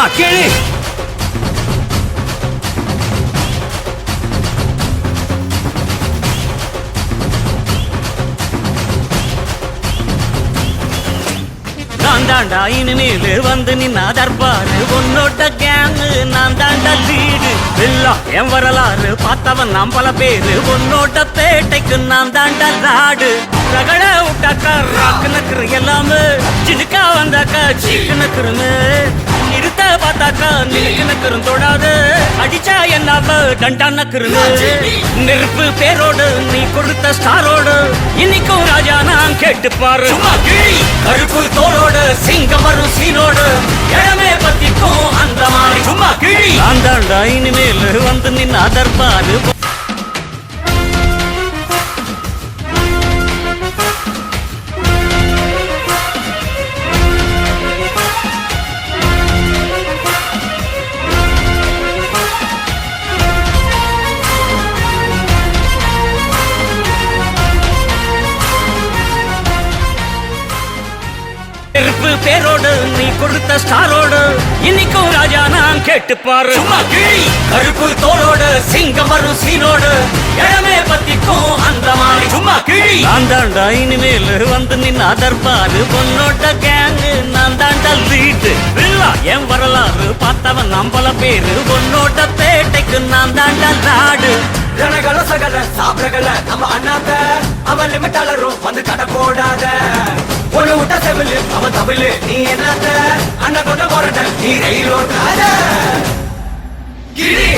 சும்மா கிழி. நான் தாண்டா இனிமேல் வந்து நின்னா தர்பாரு உன்னோட கேங்கு நான் தாண்டா லீடு எல்லாம் என் வரலாறு பார்த்தவன் நாம் பல பேரு உன்னோட பேட்டைக்கு நான் தாண்டா நாடு ரகட விட்டாக்கா ராக்கு நக்குரு எல்லாமே சினுக்கா வந்தாக்கா சீக்கு நக்குருன்னு நிறுத்த பார்த்தாக்கா நிலுக்கு நக்குரும் தொடாது அடிச்சா என்னாவ டண்டா நக்குருன்னு நெருப்பு பேரோடு நீ கொடுத்த ஸ்டாரோடு இன்னைக்கும் ராஜா நான் கேட்டுப்பாரு கருப்பு தோளோடு சிங்கம் வரும் சீனோடு இடமே பத்திக்கும் அந்த மாதிரி சும்மா கிழி. நான் தாண்டா இனிமேல் வந்து நின்னா தர்பாரு நெருப்பு பேரோடு நீ கொடுத்த ஸ்டாரோடு இன்னைக்கும் ராஜா நான் கேட்டுப்பாரு கருப்பு தோளோடு சிங்கம் வரும் சீனோடு இடமே பத்திக்கும் அந்த மாதிரி சும்மா கிழி. நான் தாண்டா இனிமேல் வந்து நின்னா தர்பாரு உன்னோட கேங்கு நான் தாண்டா லீடு என் வரலாறு பார்த்தவன் நாம் பல பேரு உன்னோட பேட்டைக்கு நான் தாண்டா நாடு ஜனகள சகல சாப்பிடல நம்ம அண்ணாத்த அவன் லிமிட்டாளரும் வந்து கடை போடாத ஒரு விட்ட செவிலு அவன் தமிழ் நீ என்னத்த அண்ணன் கொண்ட போறட்ட நீ ரயில் ஓட்டாத கிரி.